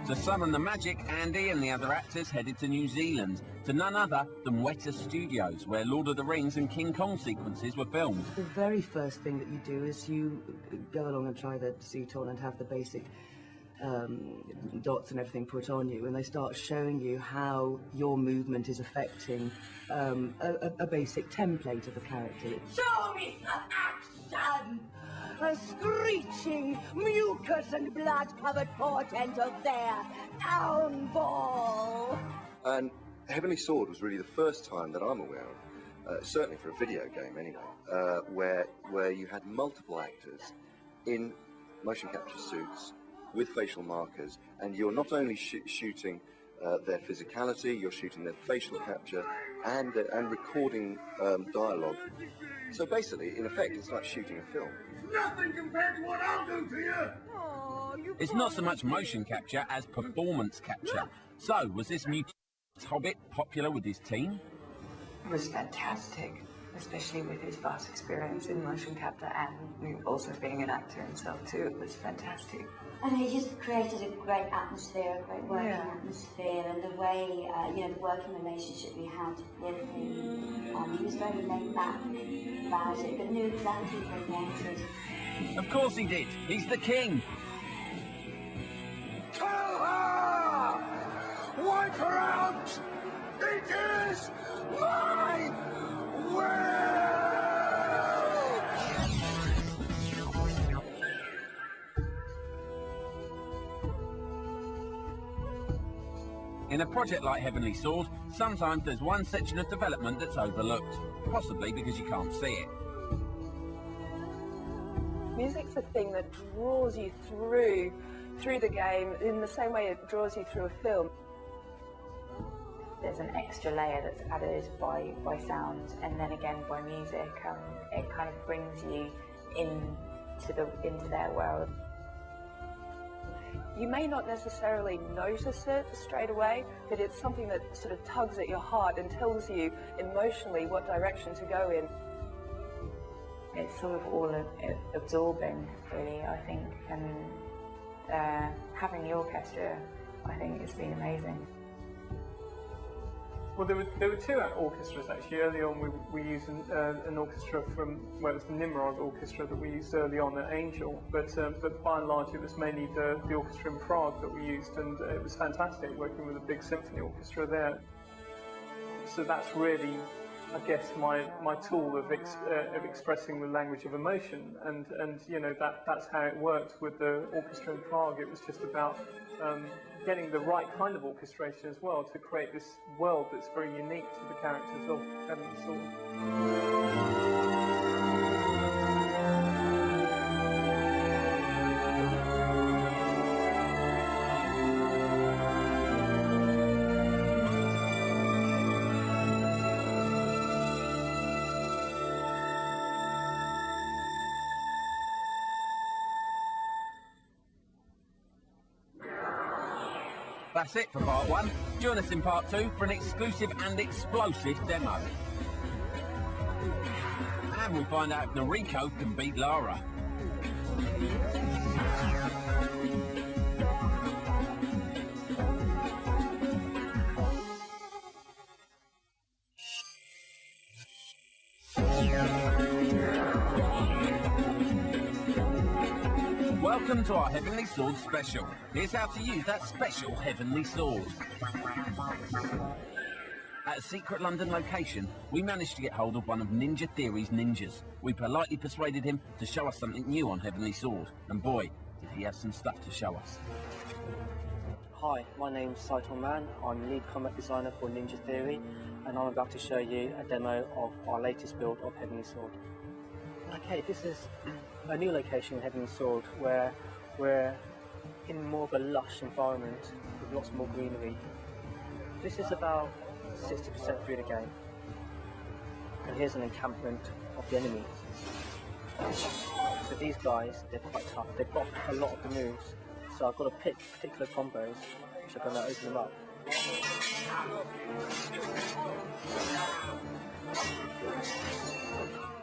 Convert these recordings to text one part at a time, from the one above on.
To summon the magic, Andy and the other actors headed to New Zealand, to none other than Weta Studios, where Lord of the Rings and King Kong sequences were filmed. The very first thing that you do is you go along and try the suit on and have the basic dots and everything put on you, and they start showing you how your movement is affecting a basic template of the character. Show me some action! A screeching, mucus and blood-covered portent of their downfall! And Heavenly Sword was really the first time that I'm aware of, certainly for a video game anyway, where you had multiple actors in motion capture suits with facial markers, and you're not only shooting their physicality, you're shooting their facial capture and recording dialogue. So basically, in effect, it's like shooting a film. Nothing compared to what I'll do to you! Oh, it's not so much motion capture as performance capture. So, was this mutant hobbit popular with his team? It was fantastic, especially with his vast experience in motion capture and also being an actor himself too. It was fantastic. And he just created a great atmosphere, a great working atmosphere, and the way, the working relationship we had with him. He was very laid back about it, but knew exactly what he wanted. Of course he did. He's the king. Kill her! Wipe her out! It is my will! In a project like Heavenly Sword, sometimes there's one section of development that's overlooked, possibly because you can't see it. Music's a thing that draws you through the game in the same way it draws you through a film. There's an extra layer that's added by sound and then again by music. It kind of brings you into their world. You may not necessarily notice it straight away, but it's something that sort of tugs at your heart and tells you emotionally what direction to go in. It's sort of all absorbing, really, I think, and having the orchestra, I think, has been amazing. Well, there were two orchestras actually. Early on, we used an orchestra from, well, it was the Nimrod orchestra that we used early on at Angel, but by and large it was mainly the orchestra in Prague that we used, and it was fantastic working with a big symphony orchestra there. So that's really, I guess, my tool of expressing the language of emotion, and that's how it worked with the orchestra in Prague. It was just about getting the right kind of orchestration as well to create this world that's very unique to the characters of Heavenly Sword. That's it for part one. Join us in part two for an exclusive and explosive demo. And we'll find out if Noriko can beat Lara. Welcome to our Heavenly Sword special. Here's how to use that special Heavenly Sword. At a secret London location, we managed to get hold of one of Ninja Theory's ninjas. We politely persuaded him to show us something new on Heavenly Sword, and boy, did he have some stuff to show us. Hi, my name's Saito Man. I'm lead combat designer for Ninja Theory, and I'm about to show you a demo of our latest build of Heavenly Sword. Okay, this is a new location in Heavenly Sword where we're in more of a lush environment with lots more greenery. This is about 60% through the game. And here's an encampment of the enemy. So these guys, they're quite tough. They've got a lot of the moves. So I've got to pick particular combos which are going to open them up.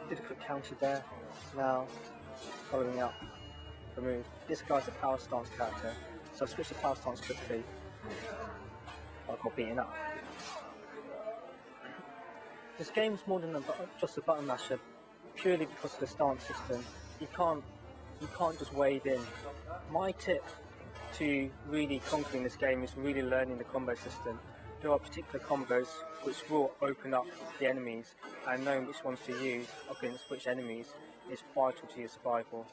Did a quick counter there. Now, following up the move. This guy's a power stance character, So I switched the power stance quickly. I got beaten up. This game's more than just a button masher, purely because of the stance system. You can't just wade in. My tip to really conquering this game is really learning the combo system. There are particular combos which will open up the enemies, and knowing which ones to use against which enemies is vital to your survival.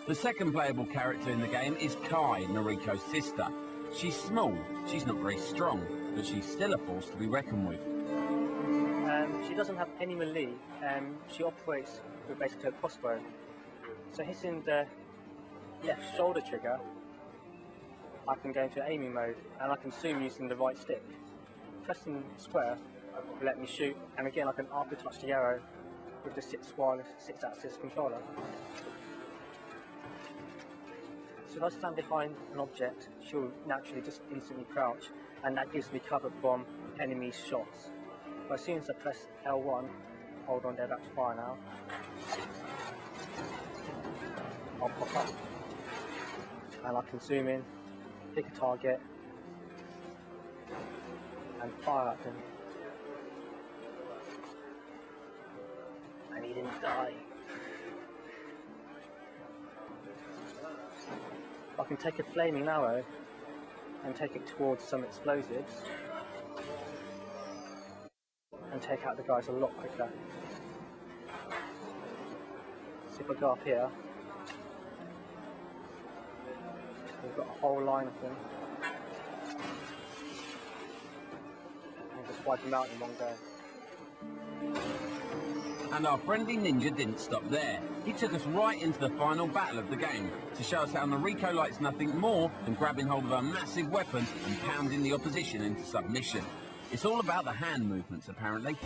The second playable character in the game is Kai, Noriko's sister. She's small, she's not very strong, but she's still a force to be reckoned with. She doesn't have any melee, she operates with basically a crossbow. So hitting the left shoulder trigger, I can go into aiming mode, and I can zoom using the right stick. Pressing square will let me shoot, and again I can after touch the arrow with the 6-axis controller. So if I stand behind an object, she'll naturally just instantly crouch, and that gives me cover from enemy shots. But as soon as I press L1, hold on, they're about to fire now, I'll pop up, and I can zoom in, pick a target, and fire at them. And he didn't die. I can take a flaming arrow and take it towards some explosives and take out the guys a lot quicker. So if I go up here, we've got a whole line of them, and just wipe them out in one go. And our friendly ninja didn't stop there. He took us right into the final battle of the game to show us how Noriko likes nothing more than grabbing hold of a massive weapon and pounding the opposition into submission. It's all about the hand movements, apparently.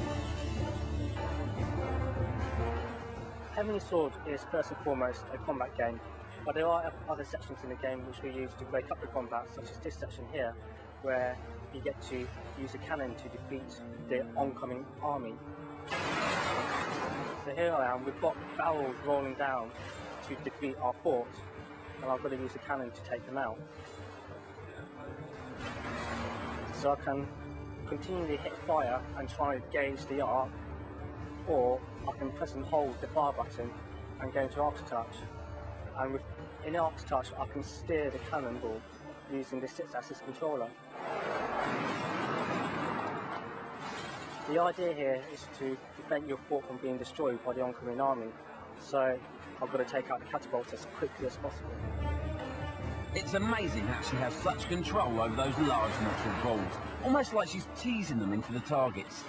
Heavenly Sword is first and foremost a combat game, but there are other sections in the game which we use to break up the combat, such as this section here, where you get to use a cannon to defeat the oncoming army. So here I am, we've got barrels rolling down to defeat our fort, and I've got to use a cannon to take them out. So I can continually hit fire and try to gauge the arc, or I can press and hold the fire button and go into after touch. And in after touch I can steer the cannonball using the 6-axis controller. The idea here is to prevent your fort from being destroyed by the oncoming army, so I've got to take out the catapults as quickly as possible. It's amazing how she has such control over those large natural balls, almost like she's teasing them into the targets.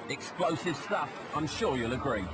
Explosive stuff, I'm sure you'll agree.